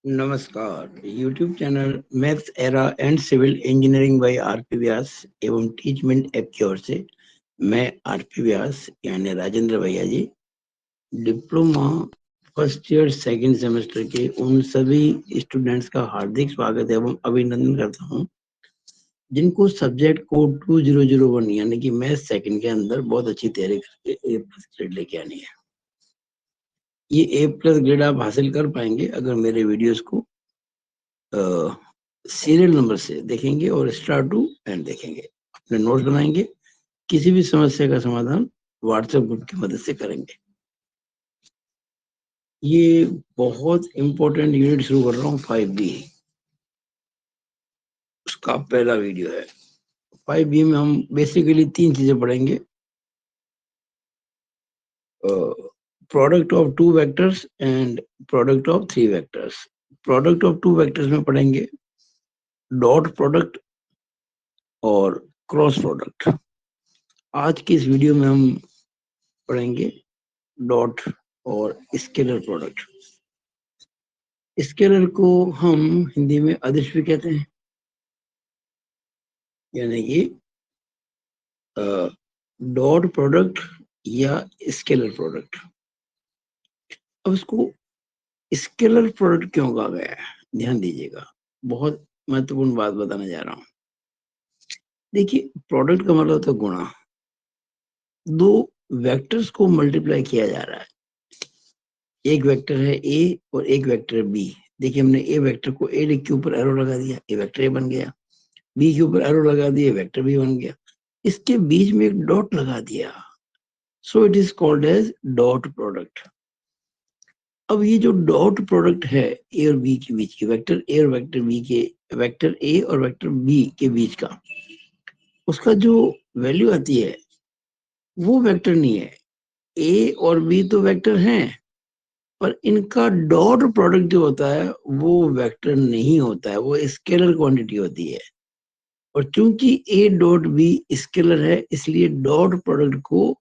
नमस्कार। YouTube channel maths era and civil engineering by RP Vyas एवं Teachmint app की ओर से मैं आरपी व्यास यानी राजेंद्र भैया G diploma first year second semester के उन सभी स्टूडेंट्स का हार्दिक स्वागत एवं अभिनंदन करता हूं जिनको सब्जेक्ट कोड 2001 यानी कि मैथ सेकंड के अंदर बहुत अच्छी तैयारी करके ए प्लस ग्रेड लेके आनी है। ये ए प्लस ग्रेड आप हासिल कर पाएंगे अगर मेरे वीडियोस को सीरियल नंबर से देखेंगे और स्टार्ट टू एंड देखेंगे, अपने नोट्स बनाएंगे, किसी भी समस्या का समाधान व्हाट्सएप ग्रुप की मदद से करेंगे। ये बहुत इंपॉर्टेंट यूनिट शुरू कर रहा हूँ 5B, उसका पहला वीडियो है। 5B में हम बेसिकली 3 चीजें पढ़ेंगे। Product of 2 vectors and product of 3 vectors. Product of 2 vectors में पढ़ेंगे डॉट प्रोडक्ट और क्रॉस प्रोडक्ट। आज की इस वीडियो में हम पढ़ेंगे डॉट और स्केलर प्रोडक्ट। स्केलर को हम हिंदी में अदिश भी कहते हैं, यानी कि डॉट प्रोडक्ट या स्केलर प्रोडक्ट। अब इसको स्केलर प्रोडक्ट क्यों कहा गया है, ध्यान दीजिएगा, बहुत महत्वपूर्ण बात बताने जा रहा हूं। देखिए, प्रोडक्ट का मतलब होता है गुणा। दो वेक्टर्स को मल्टीप्लाई किया जा रहा है। एक वेक्टर है ए और एक वेक्टर है बी। देखिए, हमने ए वेक्टर को ए लिख के ऊपर एरो लगा दिया, ए वेक्टर ए बन गया। बी के ऊपर एरो लगा दिए, वेक्टर बी बन गया। इसके बीच में एक डॉट लगा दिया, so it is called as dot product. अब ये जो डॉट प्रोडक्ट है ए और बी के बीच की, वेक्टर ए और वेक्टर बी के, वेक्टर ए और वेक्टर बी के बीच का, उसका जो वैल्यू आती है वो वेक्टर नहीं है। ए और बी तो वेक्टर हैं, पर इनका डॉट प्रोडक्ट जो होता है वो वेक्टर नहीं होता है, वो स्केलर क्वांटिटी होती है। और चूंकि ए डॉट बी स्केलर है, इसलिए डॉट प्रोडक्ट को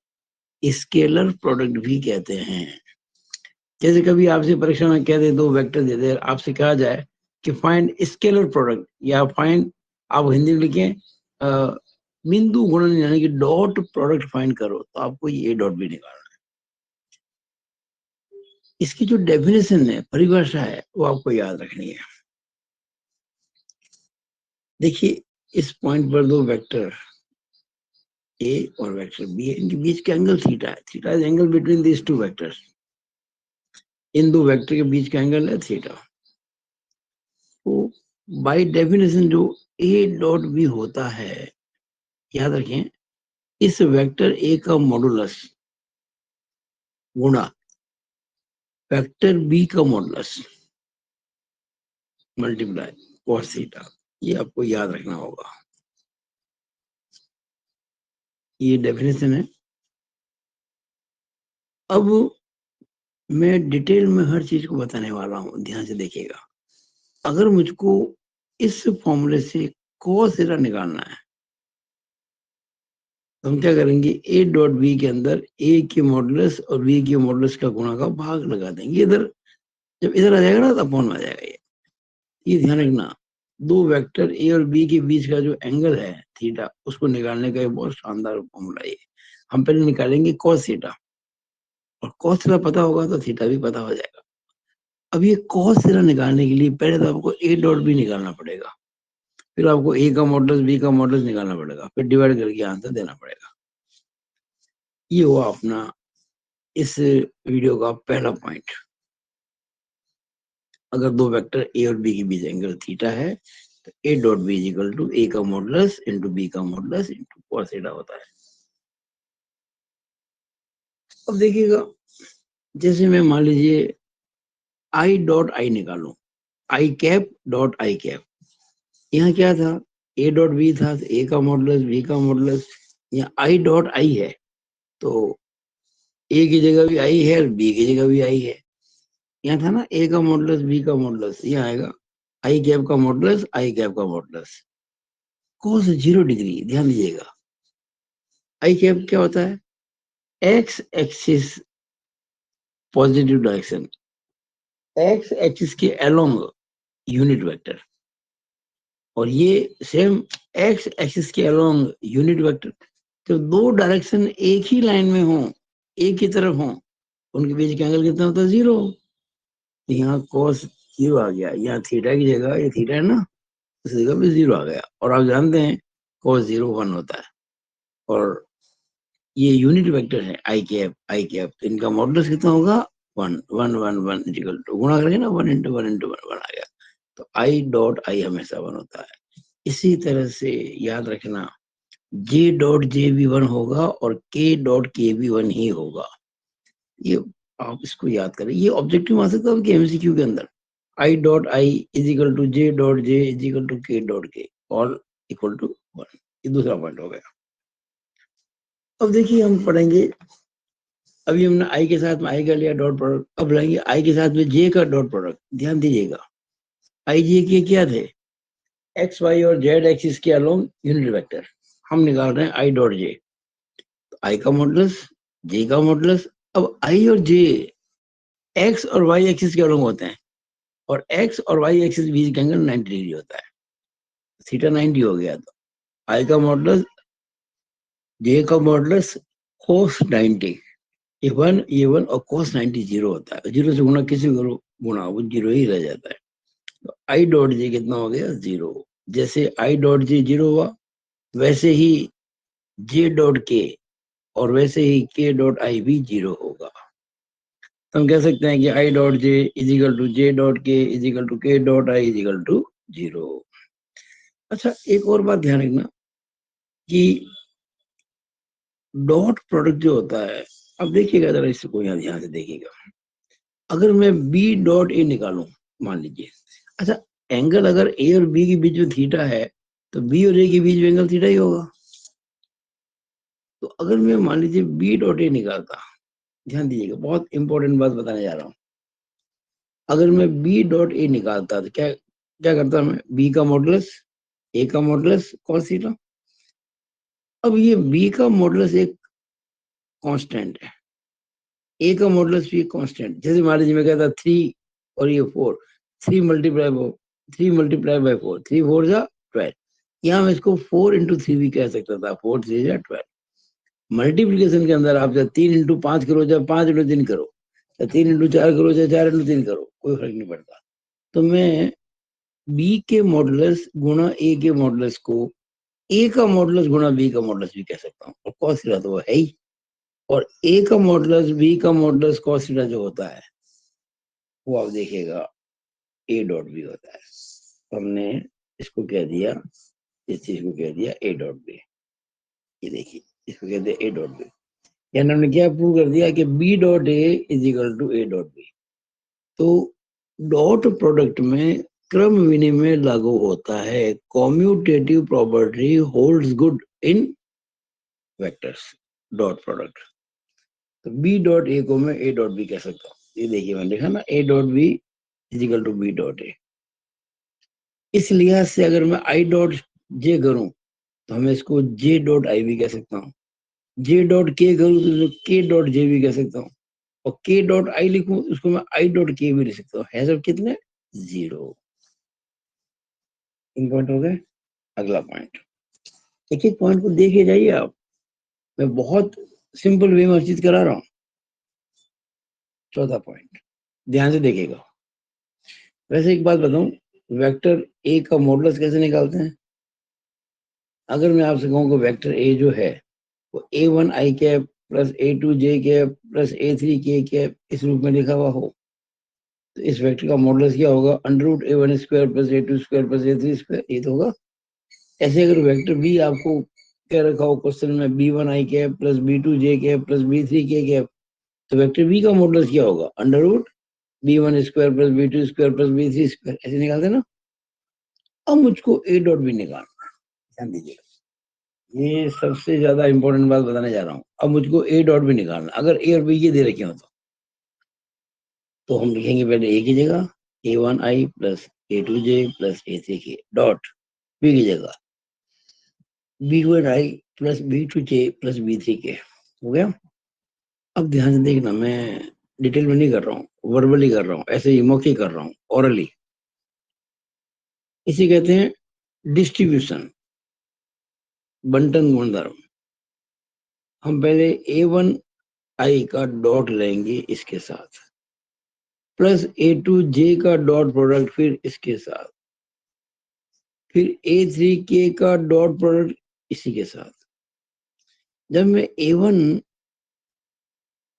स्केलर प्रोडक्ट भी कहते हैं। जैसे कभी आपसे परीक्षा में कह दे, दो वेक्टर दे दे, आपसे कहा जाए कि फाइंड स्केलर प्रोडक्ट या फाइंड, आप हिंदी में लिखें बिंदु गुणन यानी कि डॉट प्रोडक्ट फाइंड करो, तो आपको ये डॉट भी निकालना है। इसकी जो डेफिनेशन है, परिभाषा है, वो आपको याद रखनी है। देखिए, इस पॉइंट पर दो वेक्टर ए और वेक्टर बी है, इनके बीच का एंगल थीटा है। Theta is angle between this two vectors. इन दो वेक्टर के बीच का एंगल है थीटा। तो बाय डेफिनेशन जो ए डॉट बी होता है, याद रखें, इस वेक्टर ए का मॉडुलस गुणा वेक्टर बी का मॉडुलस मल्टीप्लाई कॉस थीटा। ये आपको याद रखना होगा, ये डेफिनेशन है। अब मैं डिटेल में हर चीज को बताने वाला हूं, ध्यान से देखिएगा। अगर मुझको इस फॉर्मूले से cos थीटा निकालना है, तो हम क्या करेंगे, ए डॉट बी के अंदर ए के मॉडुलस और बी के मॉडुलस का गुणा का भाग लगा देंगे। इधर जब इधर आ जाएगा ना, तो अपॉन में आ जाएगा। ये ध्यान रखना, दो वेक्टर ए और बी के बीच का जो एंगल है थीटा, उसको निकालने का एक बहुत शानदार फॉर्मूला है। हम पहले निकालेंगे cos थीटा, और cos थीटा पता होगा तो थीटा भी पता हो जाएगा। अब ये cos थीटा निकालने के लिए पहले तो आपको ए डॉट बी निकालना पड़ेगा, फिर आपको ए का मॉडुलस बी का मॉडुलस निकालना पड़ेगा, फिर डिवाइड करके आंसर देना पड़ेगा। ये हुआ अपना इस वीडियो का पहला पॉइंट। अगर दो वेक्टर ए और बी के बीच एंगल थीटा है, तो A dot B is equal to A का मॉडुलस इंटू बी का मॉडुलस इंटू cos थीटा होता है। अब देखिएगा, जैसे मैं मान लीजिए आई डॉट आई निकालू, आई कैप डॉट आई कैप, यहाँ क्या था, ए डॉट बी था, तो ए का मॉडुलस बी का मॉडुलस। यहाँ आई डॉट आई है, तो ए की जगह भी आई है और बी की जगह भी आई है। यहाँ था ना ए का मॉडुलस बी का मॉडुलस, यहाँ आएगा आई कैप का मॉडुलस आई कैप का मॉडुलस cos 0 डिग्री। ध्यान दीजिएगा, आई कैप क्या होता है, x axis positive direction, x axis के अलोंग यूनिट वेक्टर, और ये सेम एक्स एक्सिस के अलोंग यूनिट वेक्टर। तो दो डायरेक्शन एक ही लाइन में हो, एक ही तरफ हो, उनके बीच का एंगल कितना होता है? 0। तो यहाँ cos 0 आ गया, यहाँ थीटा की जगह, ये थीटा है ना, उस जगह पे 0 आ गया। और आप जानते हैं cos 0 1 होता है, और ये यूनिट वेक्टर है आई कैप, तो इनका मॉडुलस कितना होगा? 1 1 1 1 इक्वल टू, गुणा करेंगे ना, 1 इंटू 1 इंटू 1 आ गया। तो आई डॉट आई हमेशा 1 होता है। इसी तरह से याद रखना, जे डॉट जे भी 1 होगा और के डॉट के भी 1 ही होगा। ये आप इसको याद करें, ये ऑब्जेक्टिव आ सकता है आपके एमसीक्यू के अंदर। I dot I is equal to J dot J is equal to K dot K, और इक्वल टू 1। ये दूसरा पॉइंट हो गया। अब देखिए हम पढ़ेंगे, अभी हमने आई के साथ में आई का लिया डॉट प्रोडक्ट, अब लेंगे आई के साथ में जे का डॉट प्रोडक्ट। ध्यान दीजिएगा, आई जे के क्या थे? एक्स वाई और जेड एक्सिस के अलोंग यूनिट वेक्टर। हम निकाल रहे हैं आई डॉट जे, आई का मॉडुलस, जे का मॉडुलस। अब आई और जे एक्स और वाई एक्सिस के अलोंग होते हैं, और एक्स और वाई एक्सिस बीच का एंगल 90 डिग्री होता है, थीटा 90 हो गया। तो आई का मॉडुलस, जे का मॉडुलस कोस 90, ये वन और कोस 90 0 होता है। 0 से गुणा किसी को गुणा, वो 0 ही रह जाता है। तो आई डॉट जे कितना हो गया? 0। जैसे आई डॉट जे 0 हुआ, वैसे ही जे डॉट के, और वैसे ही के डॉट आई भी 0 होगा। तो हम कह सकते हैं कि I dot J is equal to J dot K is equal to K dot I is equal to 0। अच्छा, एक और बात ध्यान रखना कि डॉट प्रोडक्ट जो होता है, अब देखिएगा जरा इसको, यहाँ ध्यान से देखिएगा। अगर मैं बी डॉट ए निकालूं, मान लीजिए, अच्छा, एंगल अगर ए और बी के बीच में थीटा है, तो बी और ए के बीच में एंगल थीटा ही होगा। तो अगर मैं मान लीजिए बी डॉट ए निकालता, ध्यान दीजिएगा, बहुत इंपॉर्टेंट बात बताने जा रहा हूँ। अगर मैं बी डॉट ए निकालता तो क्या क्या करता मैं? बी का मॉडुलस, ए का मॉडुलस cos थीटा। अब ये बी का मॉडुलस एक कांस्टेंट है, ए का मॉडुलस भी कांस्टेंट। जैसे मान लीजिए मैं कहता 3 और ये 4, 3 मल्टीप्लाई बाय 4, 3 4 जा 12। यहाँ मैं इसको 4 इंटू 3 भी कह सकता था, 4 3 जा 12। मल्टीप्लीकेशन के अंदर आप जब 3 इंटू 5 करो, जब 5 इंटू 3 करो, या 3 इंटू 4 करो, या 4 इंटू 3 करो, कोई फर्क नहीं पड़ता। तो मैं बी के मॉडुलस गुणा ए के मॉडुलस को ए का मॉडुलस गुणा बी का मॉडुलस भी कह सकता हूँ, और cos थीटा तो वो है ही। और ए का मॉडुलस बी का मॉडुलस cos थीटा जो होता है, वो आप देखिएगा ए डॉट बी होता है। हमने इसको कह दिया, इस चीज को कह दिया ए डॉट बी। ये देखिए, इसको कहते हैं ए डॉट बी। यानी हमने क्या प्रूव कर दिया कि B dot A is equal to A dot B. तो डॉट प्रोडक्ट में क्रम विनिमय लागू होता है, commutative property holds good in vectors dot product. तो बी डॉट ए को मैं ए डॉट बी कह सकता हूँ। ये देखिए मैंने लिखा ना, A dot B is equal to B dot A. इस लिहाज से अगर मैं आई डॉट जे करूं, तो हमें इसको जे डॉट आई भी कह सकता हूँ। जे डॉट के करूं तो के डॉट जे भी कह सकता हूँ। और के डॉट आई लिखूं, उसको मैं आई डॉट के भी लिख सकता हूँ। है सब कितने? 0। इन पॉइंट हो गए। अगला पॉइंट, एक एक पॉइंट को देखे जाइए आप, मैं बहुत सिंपल वे में हर चीज करा रहा हूँ। चौथा पॉइंट ध्यान से देखिएगा। वैसे एक बात बताऊं, वेक्टर ए का मॉडुलस कैसे निकालते हैं? अगर मैं आपसे कहूँ कि वेक्टर ए जो है वो A1 आई कैप प्लस A2 जे कैप प्लस A3 के कैप इस रूप में लिखा हुआ हो, तो इस वेक्टर का मॉडुलस क्या होगा? Under root A1 square plus A2 square plus A3 square, ये तो होगा। ऐसे अगर वेक्टर बी आपको क्या रखा हो क्वेश्चन में, B1 आई कैप प्लस B2 जे कैप प्लस B3 के कैप, तो वेक्टर बी का मॉडुलस क्या होगा? Under root B1 square plus B2 square plus B3 square, ऐसे निकालते ना। अब मुझको ए डॉट भी निकालना, ध्यान दीजिए, ये सबसे ज्यादा इंपॉर्टेंट बात बताने जा रहा हूँ। अब मुझको ए डॉट भी निकालना, अगर ए और बी ये दे रखे हो तो हम लिखेंगे पहले ए की जगह A1 आई प्लस A2 जे प्लस A3 के डॉट बी की जगह B1 आई प्लस B2 जे प्लस B3 के। हो गया। अब ध्यान से देखना, मैं डिटेल में नहीं कर रहा हूँ, वर्बली कर रहा हूँ, ऐसे ही मौखिक कर रहा हूँ, ओरली। इसे कहते हैं डिस्ट्रीब्यूशन, बंटन गुणधर्म। हम पहले A1 I का डॉट लेंगे इसके साथ, प्लस A2 J का डॉट प्रोडक्ट फिर इसके साथ, फिर A3 K का डॉट प्रोडक्ट इसी के साथ। जब मैं A1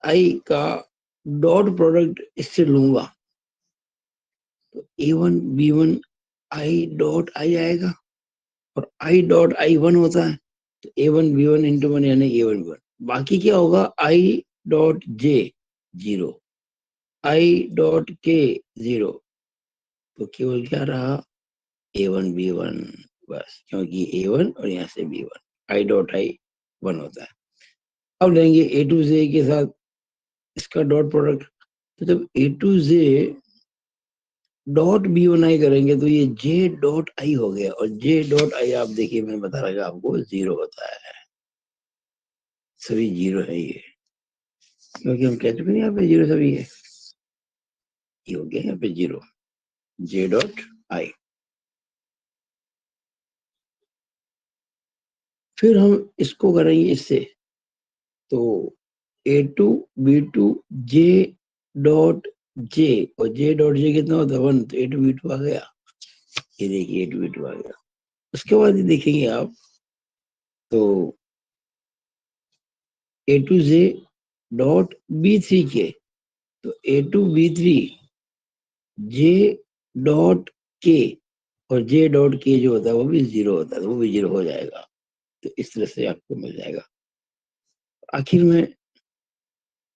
I का डॉट प्रोडक्ट इससे लूंगा तो A1 B1 I dot I आएगा, और I डॉट I1 होता है तो A1 B1 इंटू 1 यानी A1 B1। बाकी क्या होगा, I dot J 0, I dot K 0, तो केवल क्या रहा, A1 B1 बस, क्योंकि A1 और यहाँ से B1, I डॉट I 1 होता है। अब लेंगे A2 J के साथ इसका डॉट प्रोडक्ट, तो जब A2 J dot B1 I करेंगे तो ये J डॉट I हो गया, और J डॉट I आप देखिए मैं बता रहा आपको 0 होता है, सभी 0 है ये, क्योंकि हम कह चुके हैं यहाँ पे 0 सभी है, ये हो गया यहाँ पे 0, J डॉट I। फिर हम इसको करेंगे इससे, तो A2 B2 J dot J, और J डॉट J कितना होता है 1, तो A2 B2 आ गया, ये देखिए A2 B2 आ गया। उसके बाद ये देखेंगे आप तो A2 J dot B3 K, तो A2 B3 J dot K, और J डॉट K जो होता है वो भी 0 होता है, तो वो भी 0 हो जाएगा। तो इस तरह से आपको मिल जाएगा। आखिर में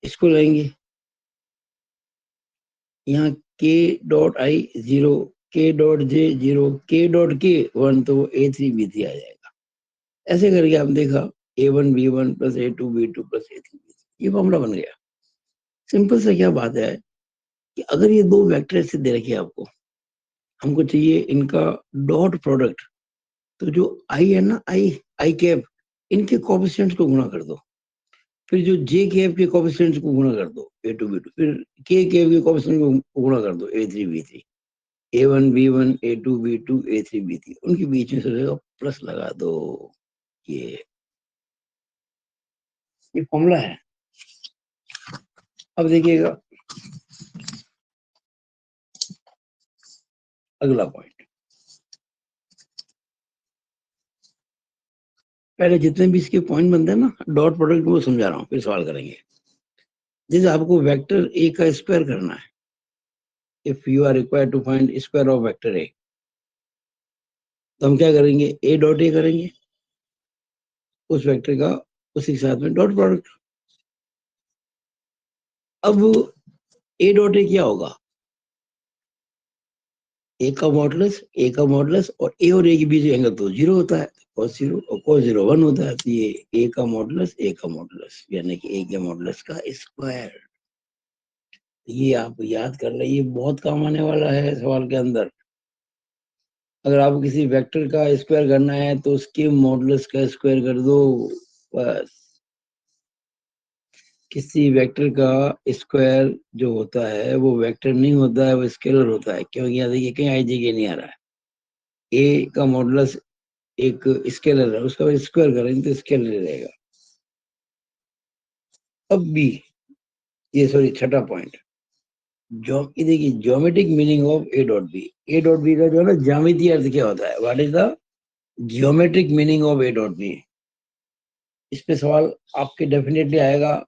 इसको लेंगे, यहाँ K dot I 0, K dot J 0, K dot K 1, तो A3 B3 आ जाएगा। ऐसे करके आप देखा A1 B1 plus A2 B2 plus A3 B3, ये फॉर्मूला बन गया। सिंपल सा क्या बात है कि अगर ये दो वेक्टर ऐसे दे रखे आपको, हमको चाहिए इनका डॉट प्रोडक्ट, तो जो I है ना, I कैप, इनके कोएफिशिएंट्स को गुणा कर दो, फिर जो J कैप के कोएफिशिएंट्स को गुणा कर दो A2 B2, फिर K कैप के कोएफिशिएंट को गुणा कर दो A3 B3, A1 B1 A2 B2 A3 B3, उनके बीच में से प्लस लगा दो। ये फॉर्मूला है। अब देखिएगा अगला पॉइंट, पहले जितने भी इसके पॉइंट बनते हैं ना डॉट प्रोडक्ट वो समझा रहा हूँ, फिर सवाल करेंगे। जैसे आपको वेक्टर ए का स्क्वायर करना है, if you are required to find square of vector A, तो हम क्या करेंगे, ए डॉट ए करेंगे, उस वेक्टर का उसी के साथ में डॉट प्रोडक्ट। अब ए डॉट ए क्या होगा, ए का मॉडुलस, और ए और ए के बीच एंगल तो 0 होता है, cos 0 और cos 0 1 होता है, तो ये ए का मॉडुलस यानी कि ए के मॉडुलस का स्क्वायर। ये आप याद कर ले, ये बहुत काम आने वाला है सवाल के अंदर। अगर आपको किसी वेक्टर का स्क्वायर करना है तो उसके मॉडुलस का स्क्वायर कर दो, बस। किसी वेक्टर का स्क्वायर जो होता है वो वेक्टर नहीं होता है, वो स्केलर होता है, क्योंकि यहाँ देखिए कहीं आई जी नहीं आ रहा है। ए का मॉडुलस एक स्केलर है, उसका स्क्वायर करेंगे तो स्केलर रहेगा। अब बी, ये सॉरी छठा पॉइंट, देखिए geometric meaning of A dot B. A dot B का जो है ना ज्यामितीय अर्थ क्या होता है, what is the geometric meaning of A dot B. इस पे सवाल आपके डेफिनेटली आएगा,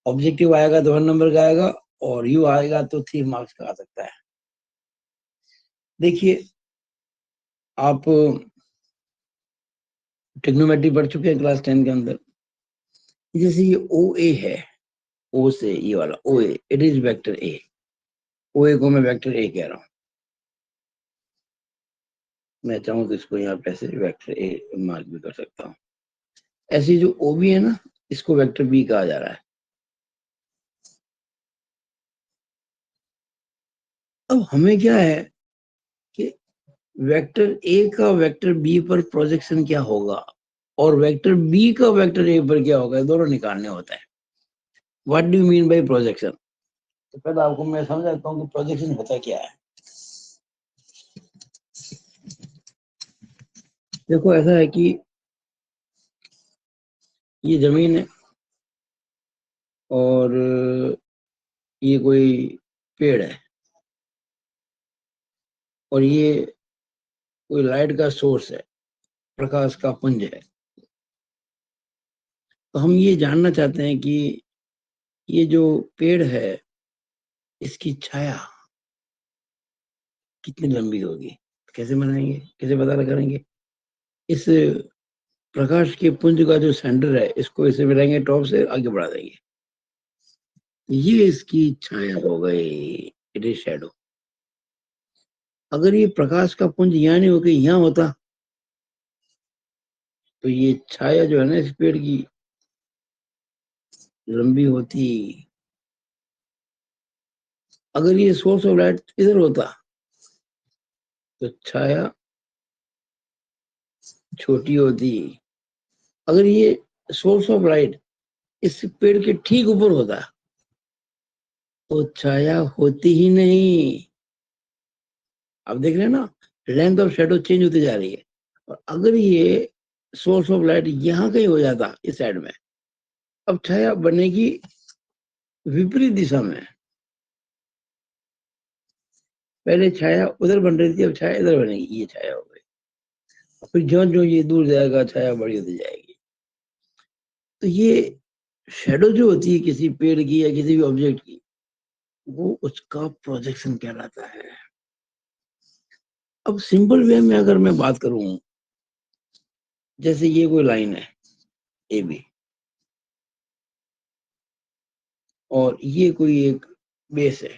ऑब्जेक्टिव आएगा तो 1 नंबर का आएगा, और यू आएगा तो 3 मार्क्स का आ सकता है। देखिए आप ट्रिग्नोमेट्री पढ़ चुके हैं क्लास 10 के अंदर। जैसे ये ओ ए है, ओ से ये वाला ओ ए, इट इज वेक्टर ए, ओ ए को मैं वेक्टर ए कह रहा हूँ। मैं चाहूँ तो इसको यहाँ पे ऐसे वेक्टर ए मार्क भी कर सकता हूँ। ऐसी जो ओ बी है ना, इसको वेक्टर बी कहा जा रहा है। अब हमें क्या है कि वेक्टर ए का वेक्टर बी पर प्रोजेक्शन क्या होगा, और वेक्टर बी का वेक्टर ए पर क्या होगा, दोनों निकालने होता है। What do you mean by projection. तो पहले आपको मैं समझाता हूँ कि प्रोजेक्शन होता क्या है। देखो ऐसा है कि ये जमीन है और ये कोई पेड़ है और ये कोई लाइट का सोर्स है, प्रकाश का पुंज है। तो हम ये जानना चाहते हैं कि ये जो पेड़ है इसकी छाया कितनी लंबी होगी। कैसे बनाएंगे, कैसे पता करेंगे? इस प्रकाश के पुंज का जो सेंटर है इसको इसे मिलाएंगे, टॉप से आगे बढ़ा देंगे, ये इसकी छाया हो गई, इट इज शैडो। अगर ये प्रकाश का पुंज यहाँ नहीं होकर यहाँ होता तो ये छाया जो है ना इस पेड़ की लंबी होती। अगर ये सोर्स ऑफ लाइट इधर होता तो छाया छोटी होती। अगर ये सोर्स ऑफ लाइट इस पेड़ के ठीक ऊपर होता तो छाया होती ही नहीं। आप देख रहे हैं ना, लेंथ ऑफ शेडो चेंज होती जा रही है। और अगर ये सोर्स ऑफ लाइट यहाँ कहीं हो जाता इस साइड में, अब छाया बनेगी विपरीत दिशा में। पहले छाया उधर बन रही थी, अब छाया इधर बनेगी, ये छाया हो गई। फिर जो जो ये दूर जाएगा छाया बड़ी होती जाएगी। तो ये शेडो जो होती है किसी पेड़ की या किसी भी ऑब्जेक्ट की, वो उसका प्रोजेक्शन कहलाता है। अब सिंपल वे में अगर मैं बात करूं, जैसे ये कोई लाइन है ए बी और ये कोई एक बेस है,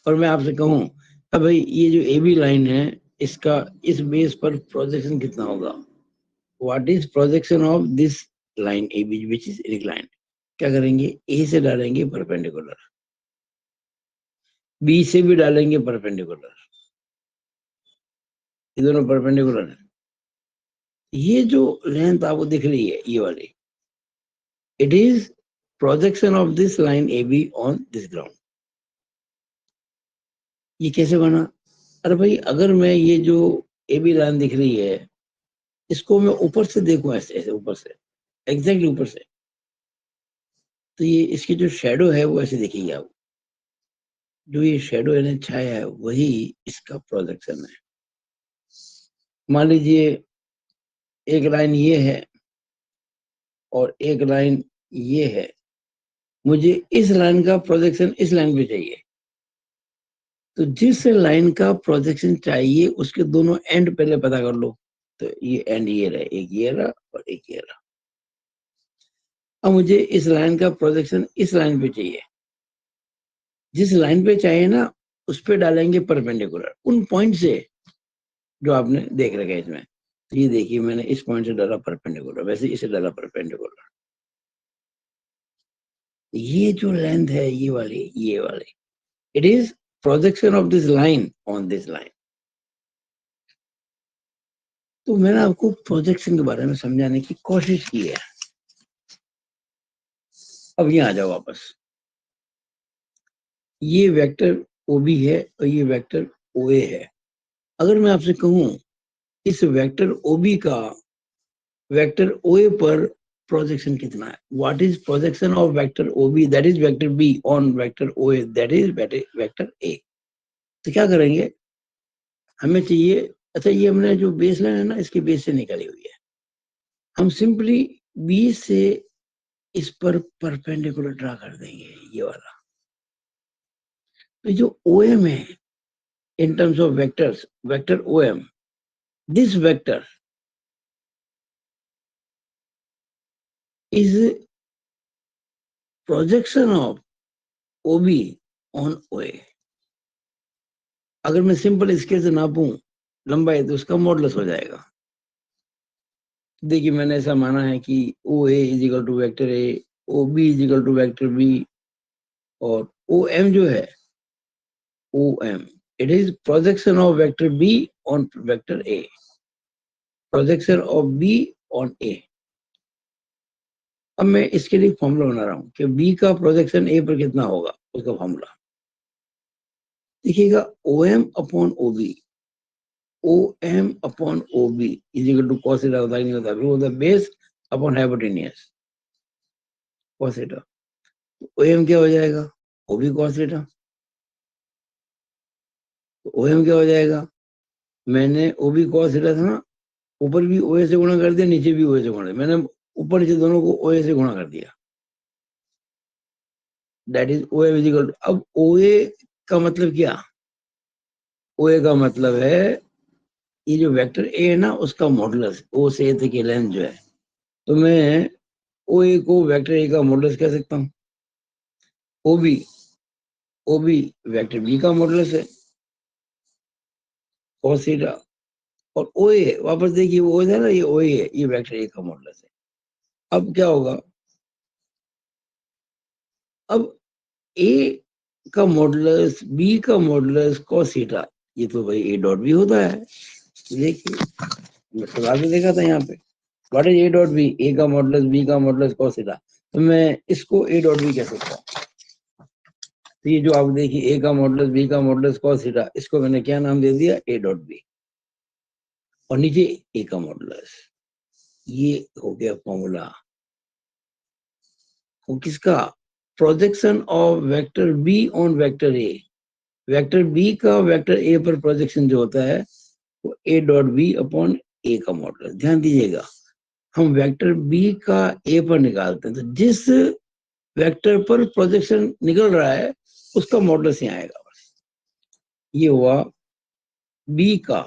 और मैं आपसे कहूं अब भाई ये जो ए बी लाइन है इसका इस बेस पर प्रोजेक्शन कितना होगा, what is projection of this line A B which is inclined. क्या करेंगे, ए से डालेंगे परपेंडिकुलर, बी से भी डालेंगे परपेंडिकुलर, ये दोनों परपेंडिकुलर है। ये जो लेंथ आपको दिख रही है ये वाली, it is projection of this line A be on this ground. ये कैसे बना? अरे भाई अगर मैं ये जो ए बी लाइन दिख रही है इसको मैं ऊपर से देखूं, ऐसे ऐसे ऊपर से, एग्जैक्टली ऊपर से, तो ये इसकी जो शेडो है वो ऐसे दिखेगी आप। जो ये शेडो है ना, छाया है, वही इसका प्रोजेक्शन है। मान लीजिए एक लाइन ये है और एक लाइन ये है, मुझे इस लाइन का प्रोजेक्शन इस लाइन पे चाहिए। तो जिस लाइन का प्रोजेक्शन चाहिए उसके दोनों एंड पहले पता कर लो। तो ये एंड ये रहा, एक ये रहा और एक ये रहा। अब मुझे इस लाइन का प्रोजेक्शन इस लाइन पे चाहिए, जिस लाइन पे चाहिए ना उस पे डालेंगे परपेंडिकुलर, उन पॉइंट से जो आपने देख रखा है इसमें। तो ये देखिए मैंने इस पॉइंट से डाला परपेंडिकुलर, वैसे इसे डाला परपेंडिकुलर। ये जो लेंथ है ये वाली, it is projection of this line on this line. तो मैंने आपको प्रोजेक्शन के बारे में समझाने की कोशिश की है। अब यहाँ आ जाओ वापस। ये वेक्टर ओ बी है और ये वेक्टर ओ ए है। अगर मैं आपसे कहूं इस वेक्टर ओ बी का वेक्टर ओ ए पर प्रोजेक्शन कितना है, what is projection of vector O B that is vector B on vector O A that is vector A. तो क्या करेंगे, हमें चाहिए, अच्छा ये हमने जो बेस लाइन है ना इसकी बेस से निकाली हुई है, हम सिंपली बी से इस पर परपेंडिकुलर ड्रा कर देंगे ये वाला। तो जो ओ एम है in terms of vectors, vector OM, this vector is projection of OB on OA। अगर मैं सिंपल स्केल से नापूं लंबाई तो उसका मॉडुलस हो जाएगा। देखिए मैंने ऐसा माना है कि O A is equal to vector A, O B is equal to vector B, और ओ एम जो है O M it is projection of vector B on vector A, projection of B on A. अब मैं इसके लिए formula बना रहा हूँ कि बी का प्रोजेक्शन ए पर कितना होगा, उसका फॉर्मूला देखिएगा OM upon OB, OM upon OB is equal to cos theta होता है, नहीं होता, फिर होता है base upon hypotenuse cos theta. OM क्या हो जाएगा, OB cos थीटा। तो OM क्या हो जाएगा, मैंने OB cos थीटा था ना, ऊपर भी OA से गुणा कर दिया, नीचे भी OA से गुणा, मैंने ऊपर नीचे दोनों को OA से गुणा कर दिया, that is OM is equal to. अब OA का मतलब क्या, OA का मतलब है ये जो वेक्टर ए है ना उसका मॉडुलस, ओ से ए तक की लेंथ जो है, तो मैं ओ ए को वेक्टर ए का मॉडुलस कह सकता हूँ, ओबी ओबी वेक्टर बी का मॉडुलस है cos थीटा, और ओ ए वापस देखिए वो है ना, ये ओ ए है, ये वेक्टर ए का मॉडुलस है। अब क्या होगा, अब ए का मॉडुलस बी का मॉडुलस cos थीटा, ये तो भाई ए डॉट बी होता है। देखिए मैं सवाल में देखा था यहाँ पे, what is A dot B, A का मॉडुलस बी का मॉडुलस cos थीटा, तो मैं इसको ए डॉट बी कह सकता हूँ। तो ये जो आप देखिए ए का मॉडुलस बी का मॉडुलस cos थीटा, इसको मैंने क्या नाम दे दिया, ए डॉट बी, और नीचे ए का मॉडुलस, ये हो गया फॉर्मूला। वो किसका, projection of vector B on vector A, vector B का वेक्टर ए पर प्रोजेक्शन जो होता है वो A dot B upon A का मॉडुलस। ध्यान दीजिएगा, हम वेक्टर बी का ए पर निकालते हैं, तो जिस वेक्टर पर प्रोजेक्शन निकल रहा है उसका मॉडुलस यहाँ आएगा बस। ये हुआ बी का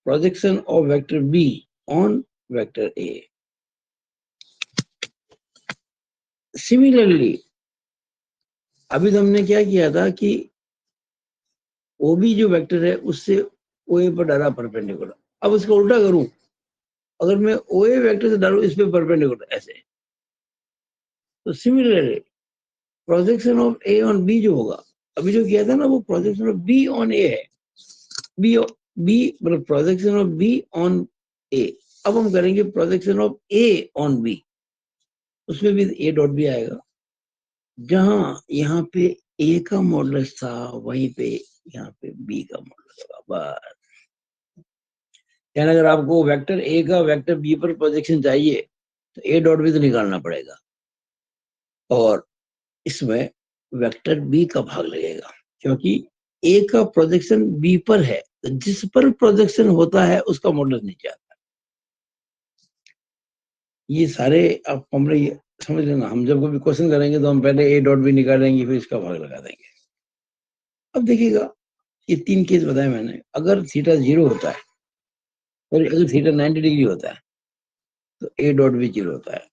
projection of vector B on vector A. Similarly अभी तो हमने क्या किया था कि ओबी जो वेक्टर है उससे ओए पर डाला परपेंडिकुलर, अब उसका उल्टा करूं, अगर मैं ओए वेक्टर से डालूं इस पे परपेंडिकुलर ऐसे, तो similarly projection of A on B जो होगा, अभी जो किया था ना वो projection of B on A है, बी बी मतलब projection of B on A. अब हम करेंगे projection of A on B, उसमें भी ए डॉट बी आएगा, जहां यहाँ पे ए का मॉडुलस था वहीं पे यहाँ पे बी का मॉडुलस होगा बस। यानी अगर आपको वेक्टर ए का वेक्टर बी पर प्रोजेक्शन चाहिए तो ए डॉट बी तो निकालना पड़ेगा, और इसमें वेक्टर बी का भाग लगेगा, क्योंकि ए का प्रोजेक्शन बी पर है, तो जिस पर प्रोजेक्शन होता है उसका मॉडुलस नीचे आता है। ये सारे आप हमने समझ लेना, हम जब कभी क्वेश्चन करेंगे तो हम पहले ए डॉट बी निकालेंगे, फिर इसका भाग लगा देंगे। अब देखिएगा ये 3 केस बताए मैंने, अगर थीटा 0 होता है और अगर थीटा 90 डिग्री होता है तो ए डॉट बी 0 होता है।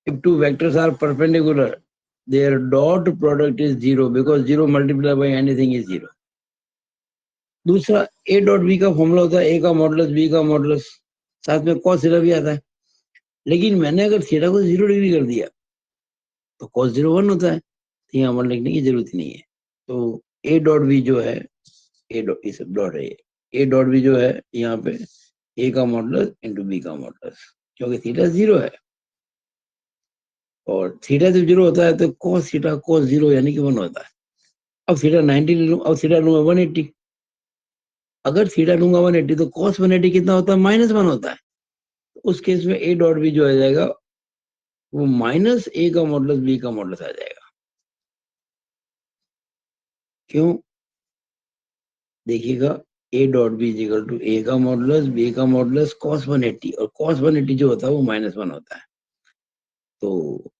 If two vectors are perpendicular their dot product is 0 because 0 multiplied by anything is 0। दूसरा ए डॉट बी का फॉर्मूला होता है ए का मॉडुलस बी का मॉडुलस, साथ में cos थीटा भी आता है, लेकिन मैंने अगर थीटा को 0 डिग्री कर दिया तो cos 0 1 होता है, तो यहाँ वन लिखने की जरूरत ही नहीं है। तो ए डॉट बी जो है, ए डॉट इस डॉट है, ए डॉट बी जो है यहाँ पे ए का मॉडुलस इंटू बी का मॉडुलस, क्योंकि थीटा 0 है, और थीटा जब 0 होता है तो cos थीटा cos 0 यानी कि 1 होता है। अब थीटा 90 ले लूं, अब थीटा लूंगा 180, अगर थीटा लूंगा 180 तो cos 180 कितना होता है, -1 होता है। तो उस केस में ए डॉट बी जो आ जाएगा वो माइनस ए का मॉडुलस बी का मॉडुलस आ जाएगा। क्यों, देखिएगा A dot B is equal to A का मॉडुलस बी का मॉडुलस cos 180, और cos 180 जो होता है वो -1 होता है, तो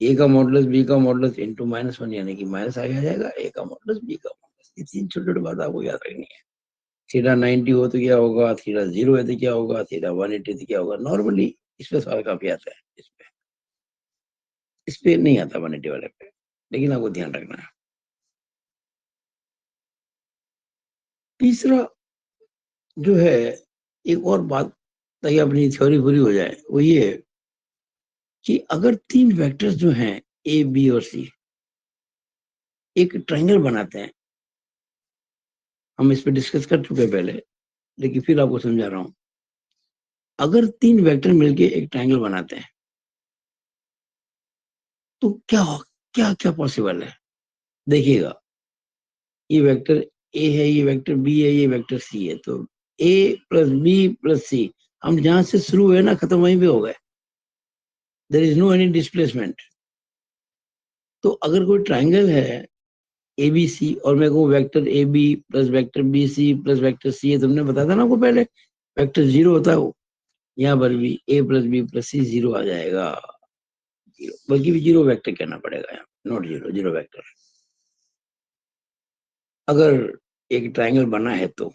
ए का मॉडुलस बी का मॉडुलस इंटू -1 यानी कि माइनस आ जाएगा ए का मॉडुलस बी का मॉडुलस। ये 3 छोटी छोटी बात आपको याद रखनी है। थीटा 90 हो तो क्या होगा, थीटा 0 है तो क्या होगा, थीटा 180 तो क्या होगा। नॉर्मली इस पे सवाल काफी आता है, इस पे नहीं आता 180 वाले पे, लेकिन आपको ध्यान रखना है। तीसरा जो है, एक और बात ताकि अपनी थ्योरी पूरी हो जाए, वो ये है कि अगर 3 वेक्टर्स जो हैं ए बी और सी एक ट्रायंगल बनाते हैं, हम इस पे डिस्कस कर चुके हैं पहले, लेकिन फिर आपको समझा रहा हूं। अगर 3 वेक्टर मिलके एक ट्रायंगल बनाते हैं तो क्या क्या क्या पॉसिबल है। देखिएगा ये वेक्टर ए है ये वेक्टर, बी है ये वेक्टर, सी है, तो ए प्लस बी प्लस सी, हम जहां से शुरू हुए ना खत्म वहीं पे हो गए, there is no any displacement. तो अगर कोई ट्राइंगल है ए बी सी और मैं कहूँ vector A B plus vector B C plus vector C है, तुमने बताया था ना आपको पहले, वेक्टर जीरो होता है वो, यहाँ पर भी ए प्लस बी प्लस सी जीरो आ जाएगा, जीरो, बल्कि भी जीरो वेक्टर कहना पड़ेगा यहाँ, नॉट जीरो, जीरो वेक्टर। अगर एक ट्राइंगल बना है तो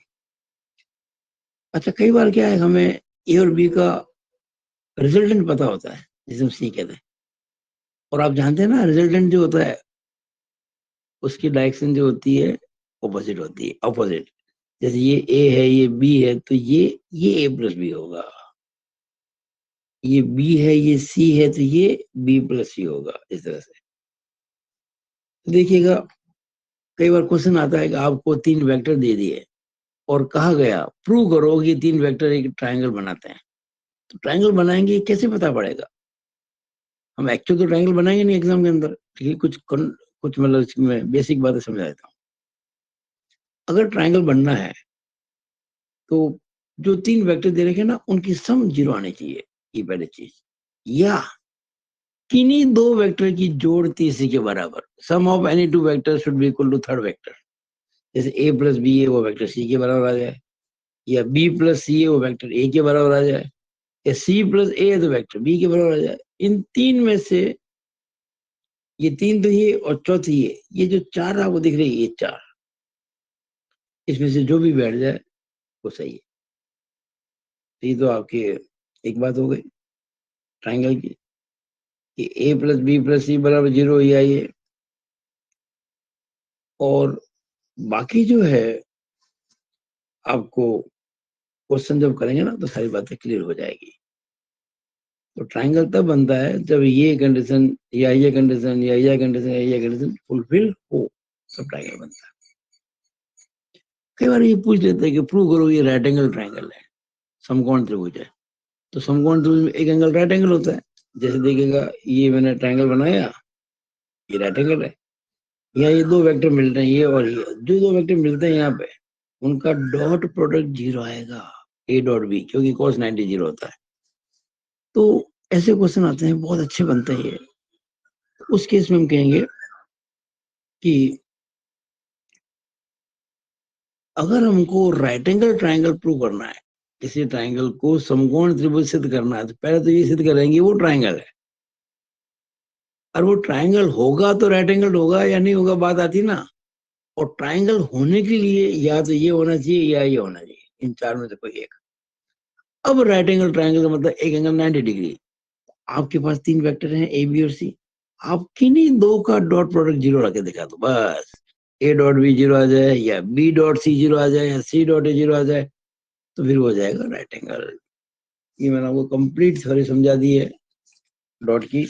अच्छा, कई बार क्या है, हमें ए और बी का रिजल्टेंट पता होता है जिसे हम सी कहते हैं, और आप जानते हैं ना रिजल्टेंट जो होता है उसकी डायरेक्शन जो होती है ऑपोजिट होती है, ऑपोजिट। जैसे ये ए है ये बी है, तो ये ए प्लस बी होगा, ये बी है ये सी है, तो ये बी प्लस सी होगा, इस तरह से। तो देखिएगा कई बार क्वेश्चन आता है कि आपको तीन वेक्टर दे दिए और कहा गया प्रूव करो कि तीन वेक्टर एक ट्राइंगल बनाते हैं, तो ट्राइंगल बनाएंगे कैसे पता पड़ेगा? हम एक्चुअल तो ट्राइंगल बनाएंगे नहीं एग्जाम के अंदर, ठीक है, कुछ मतलब इसमें बेसिक बातें समझा देता हूँ। अगर ट्राइंगल बनना है तो जो तीन वेक्टर दे रखे ना उनकी सम जीरो आनी चाहिए, ये पहली चीज, या किन्हीं दो वेक्टर की जोड़ तीसरी के बराबर, sum of any two vector should be equal to third vector. जैसे ए प्लस बी है वो वेक्टर सी के बराबर आ जाए, या बी प्लस सी है वो वेक्टर ए के बराबर आ जाए, या सी प्लस ए है तो वेक्टर बी के बराबर आ जाए। इन तीन में से ये तीन तो ये और चौथी ये जो चार आपको दिख रही है ये चार, इसमें से जो भी बैठ जाए वो सही है। तो ये तो आपकी एक बात हो गई ट्राइंगल की, कि ए प्लस बी प्लस सी बराबर जीरो ही आई। और बाकी जो है आपको क्वेश्चन जब करेंगे ना तो सारी बातें क्लियर हो जाएगी। तो ट्राइंगल तब बनता है जब ये कंडीशन या ये कंडीशन या ये कंडीशन या ये कंडीशन फुलफिल हो, सब ट्राइंगल बनता है। कई बार ये पूछ लेते हैं कि प्रूव करो ये राइट एंगल ट्राइंगल है, समकोण त्रिभुज है, तो समकोण त्रिभुज में एक एंगल राइट एंगल होता है। जैसे देखिएगा ये मैंने ट्राइंगल बनाया, ये राइट एंगल है, यहाँ ये दो वेक्टर मिल रहे हैं ये और ये, जो दो वेक्टर मिलते हैं यहाँ पे उनका डॉट प्रोडक्ट जीरो आएगा, ए डॉट बी, क्योंकि cos 90 जीरो होता है। तो ऐसे क्वेश्चन आते हैं, बहुत अच्छे बनते हैं ये। उस केस में हम कहेंगे कि अगर हमको राइट एंगल ट्राइंगल प्रूव करना है, किसी ट्राइंगल को समकोण त्रिभुज सिद्ध करना है, तो पहले तो ये सिद्ध करेंगे वो ट्राइंगल है। और वो ट्राइंगल होगा तो राइट एंगल होगा या नहीं होगा बात आती ना। और ट्राइंगल होने के लिए या तो ये होना चाहिए या ये होना चाहिए, इन चार में से कोई एक। अब राइट एंगल ट्राइंगल का मतलब एक एंगल 90 डिग्री। आपके पास तीन वेक्टर हैं ए बी और सी, आप किन्हीं दो का डॉट प्रोडक्ट जीरो रख के दिखा दो बस, ए डॉट बी जीरो आ जाए या बी डॉट सी जीरो आ जाए या सी डॉट ए जीरो आ जाए, तो फिर हो जाएगा राइट एंगल। ये मैंने आपको कंप्लीट थ्योरी समझा दी है डॉट की।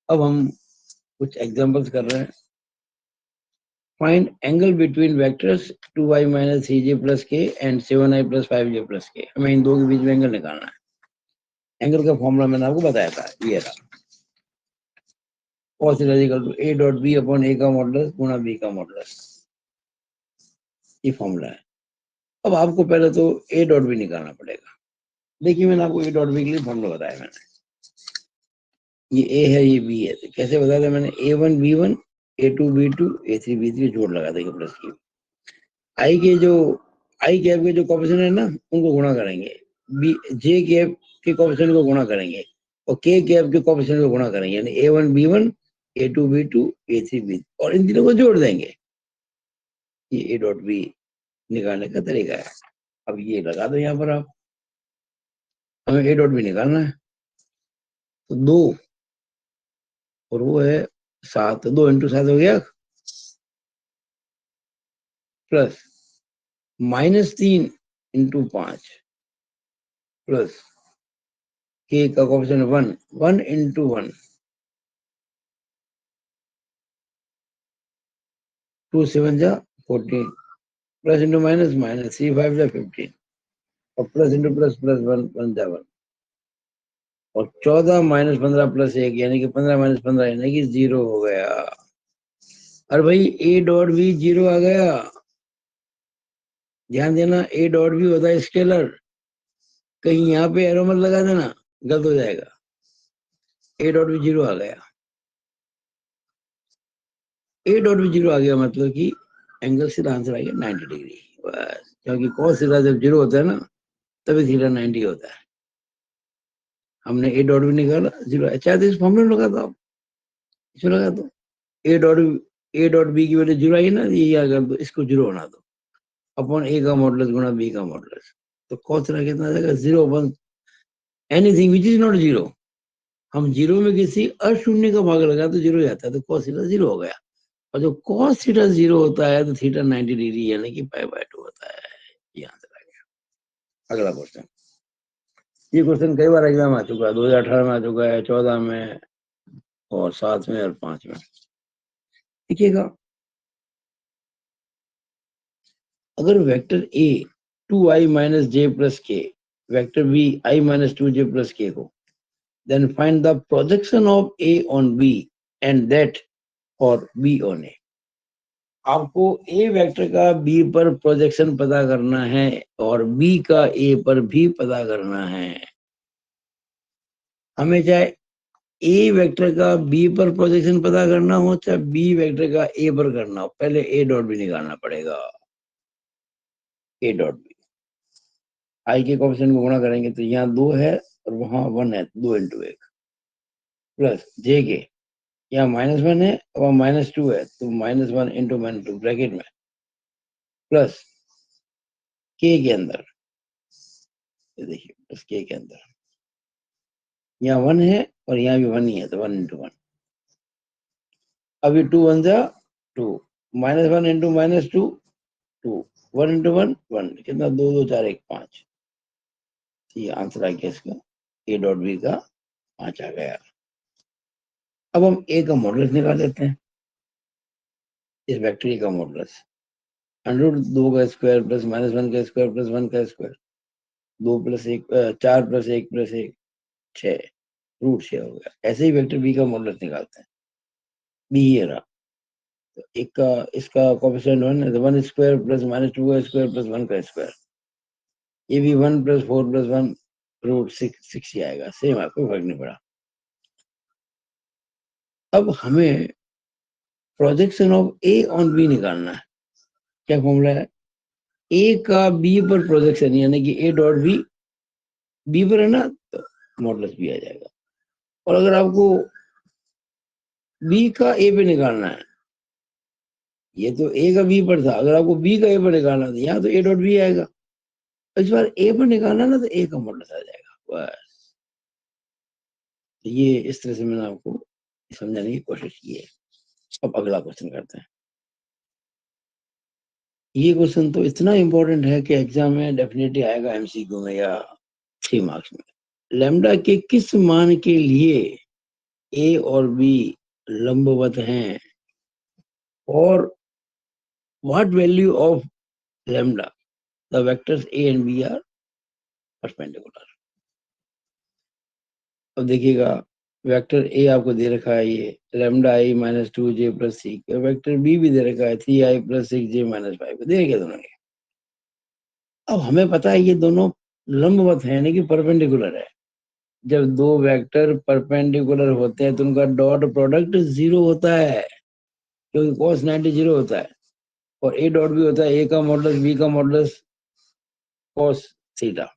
अब हम कुछ एग्जांपल्स कर रहे हैं। Find angle between vectors 2y minus 3j plus K and 7i plus 5j plus K. हमें इन दो के बीच में एंगल निकालना है। एंगल का फॉर्मूला मैंने आपको बताया था, ये रहा, cos is equal to a dot B upon A का मॉडुलस गुणा बी का मॉडुलस, ये फॉर्मूला है। अब आपको पहले तो ए डॉट बी निकालना पड़ेगा। देखिए मैंने आपको ए डॉट बी के लिए फॉर्मूला बताया मैंने, ये ए है ये बी है, तो कैसे बताया था मैंने, a1 b1 a2 b2 a3 b3 जोड़ लगा देंगे प्लस की। आई के जो आई कैप के जो कोएफिशिएंट है ना उनको गुणा करेंगे, बी जे कैप के कोएफिशिएंट को गुणा करेंगे और के कैप के कोएफिशिएंट को गुणा करेंगे, यानी a1 b1 a2 b2 a3 b3, और इन तीनों को जोड़ देंगे। ये ए डॉट बी निकालने का तरीका है। अब ये लगा दो यहाँ पर आप, हमें ए डॉट बी निकालना है। तो दो और वो है 7, 2 इंटू 7 हो गया, प्लस -3 इंटू 5 प्लस के का कोएफिशिएंट 1, 1 इंटू 1, 2 7 जा 14, प्लस इंटू माइनस माइनस 3 5 जा 15, और प्लस इंटू प्लस प्लस 1 1 जा 1, और 14 माइनस 15 प्लस 1 यानी कि 15 माइनस 15 यानी कि 0 हो गया। अरे भाई ए डॉट बी जीरो आ गया, ध्यान देना, ए डॉट भी होता है स्केलर, कहीं यहाँ पे एरो मत लगा देना, गलत हो जाएगा। ए डॉट भी 0 आ गया, ए डॉट भी 0 आ गया, मतलब कि एंगल सीधा आंसर आ गया 90 डिग्री। बस, क्योंकि कॉस थीटा जब 0 होता है ना, तभी थीटा 90 होता है। हमने ए डॉट भी निकाला 0, चाहे तो इस फॉर्मूले लगा दो आप, इसमें लगा दो, ए डॉट बी की वैल्यू 0 आई ना, ये क्या कर दो, इसको 0 बना दो, अपॉन ए का मॉडुलस गुणा बी का मॉडुलस, तो कॉस थीटा कितना आ जाएगा, 0 1 एनीथिंग विच इज नॉट 0। हम 0 में किसी अशून्य का भाग लगा तो 0 जाता है, तो कॉस थीटा 0 हो गया। और जो कॉस थीटा 0 होता है तो थीटा 90 डिग्री यानी कि π/2 होता है। ये आंसर आ गया। अगला क्वेश्चन, ये क्वेश्चन कई बार एग्जाम आ चुका है, 2018 में आ चुका है, 14 में और 7 में और 5 में। देखिएगा, अगर vector A 2i minus J plus K, vector B i minus 2j plus K हो, then find the projection of a on b and that for b on a। आपको ए वेक्टर का बी पर प्रोजेक्शन पता करना है और B का ए पर भी पता करना है। हमें चाहे ए वेक्टर का बी पर प्रोजेक्शन पता करना हो, चाहे बी वेक्टर का ए पर करना हो, पहले ए डॉट बी निकालना पड़ेगा। ए डॉट बी, आई के कोएफिशिएंट को गुणा करेंगे तो यहाँ 2 है और वहां 1 है, 2 इंटू 1 प्लस जे के, यहाँ -1 है और -2 है, तो -1 इंटू -2 ब्रैकेट में प्लस के अंदर, ये देखिए प्लस के अंदर, यहाँ 1 है और यहाँ भी 1 ही है, तो 1 इंटू 1। अभी 2 1 जा 2, -1 इंटू -2 2, 1 इंटू 1 1, कितना 2 2 4 1 5। ये आंसर आ गया इसका, ए डॉट बी का 5 आ गया। अब हम ए का मॉडुलस निकाल लेते हैं, इस वेक्टर ए का मॉडुलस √2 का स्क्वायर प्लस -1 का स्क्वायर प्लस 1 का स्क्वायर, 2 प्लस 1 4 प्लस 1 प्लस 1 6, √6 हो गया। ऐसे ही वेक्टर बी का मॉडुलस निकालते हैं, बी ये रहा, तो एक का इसका कोएफिशिएंट 1 है, तो 1 स्क्वायर प्लस -2 का स्क्वायर प्लस 1 का स्क्वायर, ये भी 1 प्लस 4 प्लस 1 √6 ही आएगा, सेम है, कोई फर्क नहीं पड़ा। अब हमें projection of A on B निकालना है। क्या फॉर्मूला है, ए का बी पर प्रोजेक्शन, यानी कि ए डॉट बी, बी पर है ना, तो मॉडुलस बी आ जाएगा। और अगर आपको बी का ए पे निकालना है, ये तो ए का बी पर था, अगर आपको बी का ए पर निकालना था, यहाँ तो ए डॉट बी आएगा, इस बार ए पर निकालना ना, तो ए का मॉडुलस आ जाएगा। बस, तो ये इस तरह से मैंने आपको समझाने की कोशिश की है। अब अगला क्वेश्चन करते हैं। ये क्वेश्चन तो इतना इंपॉर्टेंट है कि एग्जाम में डेफिनेटली आएगा, एमसीक्यू में या 3 मार्क्स में। लैम्डा के किस मान के लिए ए और बी लंबवत हैं, और what value of lambda the vectors A and B are perpendicular. अब देखिएगा, वेक्टर ए आपको दे रखा है, ये lambda I minus 2j plus 6, vector B भी दे रखा है 3i प्लस 6j माइनस 5, दे रखे दोनों। अब हमें पता है ये दोनों लंबवत है, यानी कि परपेंडिकुलर है। जब दो वेक्टर परपेंडिकुलर होते हैं तो उनका डॉट प्रोडक्ट 0 होता है, क्योंकि cos 90 0 होता है, और ए डॉट भी होता है, ए का मॉडुलस बी का मॉडुलस cos थीटा।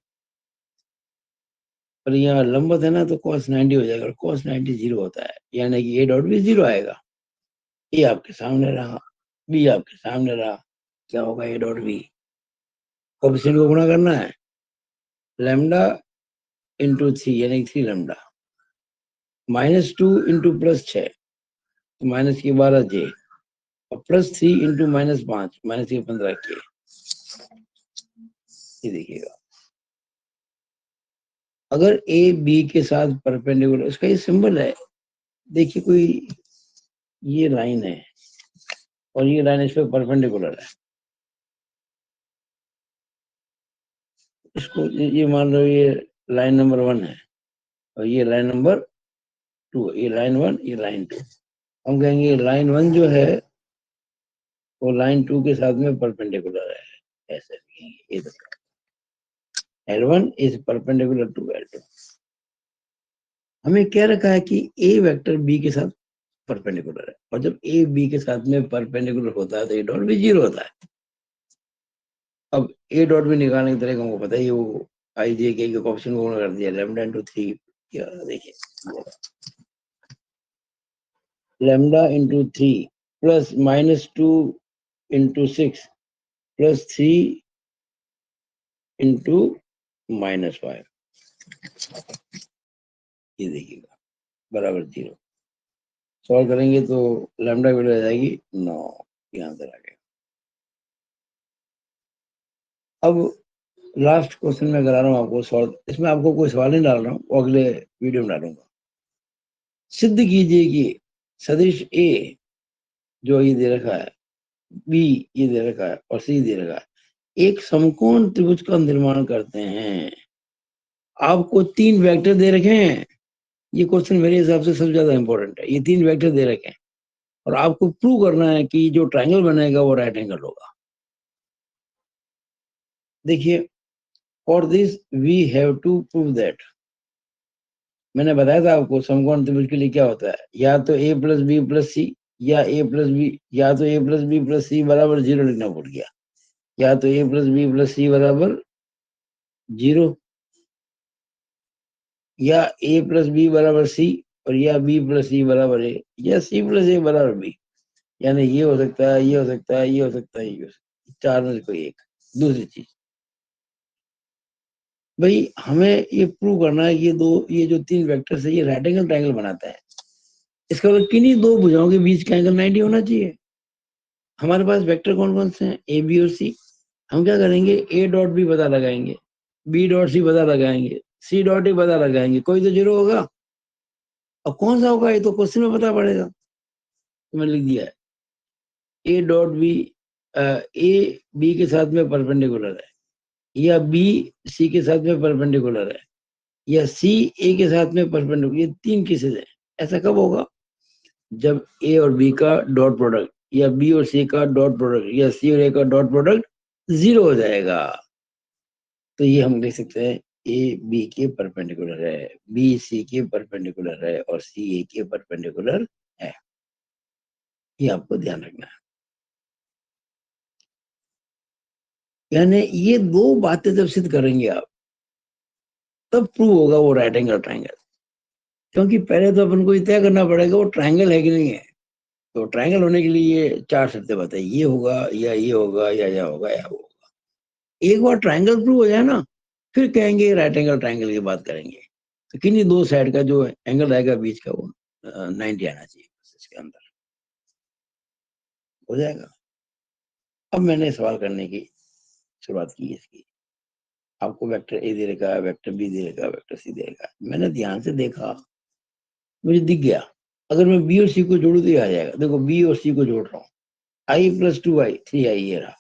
पर यहाँ लंबवत है ना, तो cos 90 हो जाएगा, और cos 90 0 होता है, यानी कि ए डॉट भी 0 आएगा। ए आपके सामने रहा, बी आपके सामने रहा, क्या होगा, ए डॉट बी, कोएफिशिएंट को गुणा करना है, लैम्डा इंटू 3 यानी 3 लैम्डा, -2 इंटू +6 तो -12j, और +3 इंटू -5 -15k। ये देखिएगा, अगर ए बी के साथ परपेंडिकुलर, इसका ये सिंबल है, देखिए कोई ये लाइन है और ये लाइन इस पर परपेंडिकुलर है, इसको ये मान लो ये लाइन नंबर 1 है और ये लाइन नंबर 2, ये लाइन 1 ये लाइन 2। हम कहेंगे लाइन 1 जो है वो लाइन 2 के साथ में परपेंडिकुलर है, ऐसे लिखेंगे। ये देखो L1 is perpendicular to L2। हमें क्या रखा है कि A वेक्टर B के साथ परपेंडिकुलर है, और जब A B के साथ में परपेंडिकुलर होता है तो A डॉट भी 0 होता है। अब A डॉट भी निकालने की तरीका हमको पता है, वो आई जे के ऑप्शन को कर दिया, लैम्डा इंटू 3। देखिए lambda into 3 plus -2 into 6 plus 3 into -5, ये देखिएगा बराबर 0। सॉल्व करेंगे तो लैम्डा की वैल्यू आ जाएगी 9, यहाँ आंसर आ गया। अब लास्ट क्वेश्चन में करा रहा हूँ आपको सॉल्व, इसमें आपको कोई सवाल नहीं डाल रहा हूँ, वो अगले वीडियो में डालूंगा। सिद्ध कीजिए कि सदिश ए जो ये दे रखा है, बी ये दे रखा है और सी दे रखा है, एक समकोण त्रिभुज का निर्माण करते हैं। आपको 3 वेक्टर दे रखे हैं, ये क्वेश्चन मेरे हिसाब से सबसे ज्यादा इंपॉर्टेंट है। ये 3 वेक्टर दे रखे हैं और आपको प्रूव करना है कि जो ट्रायंगल बनेगा वो राइट एंगल होगा। देखिए, for this we have to prove that, मैंने बताया था आपको समकोण त्रिभुज के लिए क्या होता है, या तो a प्लस बी प्लस सी, या a प्लस बी, या तो a प्लस बी प्लस सी बराबर 0 लिखना पड़ गया, या तो a प्लस बी प्लस सी बराबर 0, या a प्लस बी बराबर सी, और या b प्लस सी बराबर a, या c प्लस a बराबर b। यानी ये हो सकता है, ये हो सकता है, ये हो सकता है, ये हो सकता है, 4 में से कोई एक। दूसरी चीज भाई, हमें ये प्रूव करना है कि ये जो 3 वेक्टर्स है ये राइट एंगल ट्रायंगल बनाता है। इसका मतलब किन्हीं 2 भुजाओं के बीच का एंगल 90 होना चाहिए। हमारे पास वेक्टर कौन कौन से हैं, ए बी और सी। हम क्या करेंगे, ए डॉट भी पता लगाएंगे, बी डॉट सी पता लगाएंगे, सी डॉट ही पता लगाएंगे, कोई तो 0 होगा। अब कौन सा होगा ये तो क्वेश्चन में पता पड़ेगा। तो मैंने लिख दिया है A dot B, A B के साथ में परपेंडिकुलर है, या बी सी के साथ में परपेंडिकुलर है, या सी ए के साथ में परपेंडिकुलर। ये 3 केसेस है। ऐसा कब होगा, जब ए और बी का डॉट प्रोडक्ट, या बी और सी का डॉट प्रोडक्ट, या सी और ए का डॉट प्रोडक्ट 0 हो जाएगा। तो ये हम देख सकते हैं ए बी के परपेंडिकुलर है, बी सी के परपेंडिकुलर है, और सी ए के परपेंडिकुलर है। ये आपको ध्यान रखना है। यानी ये 2 बातें जब सिद्ध करेंगे आप, तब प्रूव होगा वो राइट एंगल ट्रायंगल। क्योंकि पहले तो अपन को ये तय करना पड़ेगा वो ट्रायंगल है कि नहीं है। तो ट्रायंगल होने के लिए ये 4 शर्तें बताइए, ये होगा, या ये होगा, या होगा, या वो होगा। एक बार ट्रायंगल प्रूव हो जाए ना, फिर कहेंगे राइट एंगल ट्रायंगल की बात करेंगे। तो किन्हीं 2 साइड का जो एंगल रहेगा बीच का, वो 90 आना चाहिए इसके अंदर, हो जाएगा। अब मैंने सवाल करने की शुरुआत की इसकी। आपको वेक्टर ए दे रखा है, वेक्टर बी दे रखा है, वेक्टर सी दे रखा है। मैंने ध्यान से देखा, मुझे दिख गया अगर मैं बी और सी को जोड़ू तो ये आ जाएगा। देखो बी और सी को जोड़ रहा हूँ, आई प्लस 2i 3i ये रहा,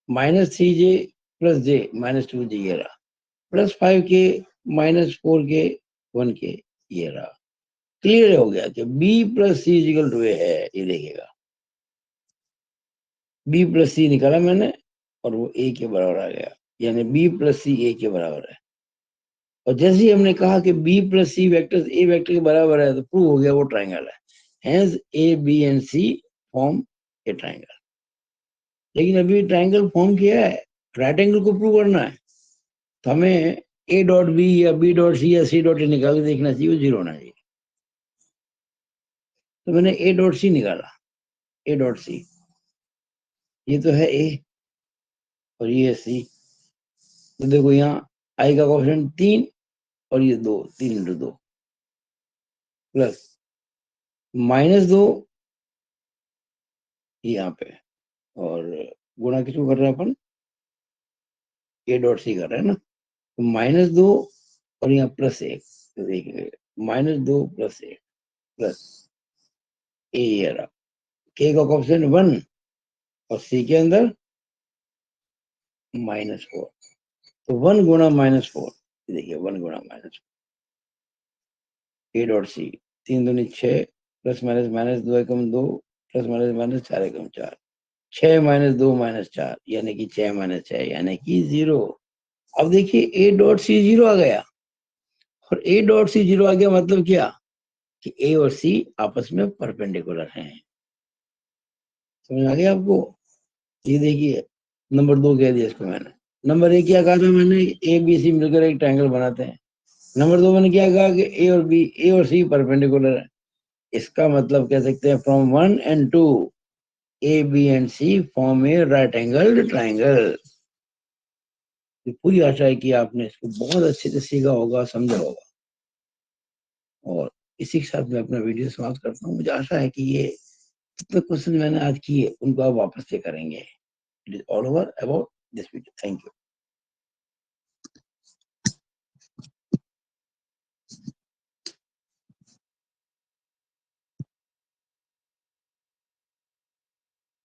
-3j प्लस जे -2j ये रहा, +5k -4k 1k ये रहा। क्लियर हो गया कि b plus C is equal to A है। ये देखिएगा b प्लस सी निकाला मैंने, और वो a के बराबर आ गया, यानी b प्लस सी a के बराबर है। और जैसे ही हमने कहा कि b plus C vector a vector के बराबर है, तो प्रूव हो गया वो ट्राइंगल है। Hence A B and C form a triangle. लेकिन अभी ट्राइंगल फॉर्म किया है, राइट एंगल को प्रूव करना है, तो हमें ए डॉट बी या बी डॉट सी या सी डॉट ए निकाल के देखना चाहिए, वो 0 होना चाहिए। तो मैंने ए डॉट सी निकाला, ए डॉट सी, ये तो है ए और ये है सी। तो देखो यहाँ आई का कोएफिशिएंट 3 और ये 2, 3 × 2 प्लस -2 यहाँ पे, और गुणा किसको कर रहे हैं अपन, ए डॉट सी कर रहे हैं ना। तो -2 और यहाँ +1, तो देखिए -2 +1 प्लस ए ये रहा, के का कोएफिशिएंट 1 और सी के अंदर -4, तो 1 गुणा -4, देखिए 1 गुणा -4, ए डॉट सी, 3 दूनी 6, प्लस माइनस -2 एकम 2, प्लस माइनस -4 एकम 4, 6 माइनस 2 माइनस 4 यानी कि 6 माइनस 6 यानी कि 0। अब देखिए ए डॉट सी 0 आ गया, और ए डॉट सी 0 आ गया मतलब क्या कि ए और सी आपस में परपेंडिकुलर हैं। समझ आ गया आपको? ये देखिए नंबर 2 कह दिया इसको मैंने। नंबर 1 क्या कहा था मैंने, ए बी सी मिलकर एक ट्रायंगल बनाते हैं। नंबर 2 मैंने क्या कहा कि ए और सी परपेंडिकुलर है। इसका मतलब कह सकते हैं from 1 and 2 A B and C form a right angle triangle. पूरी आशा है कि आपने इसको बहुत अच्छे से सीखा होगा, समझा होगा। और इसी के साथ मैं अपना वीडियो समाप्त करता हूँ। मुझे आशा है कि ये जितने क्वेश्चन मैंने आज किए उनको आप वापस से करेंगे। It is all over about this video. Thank you.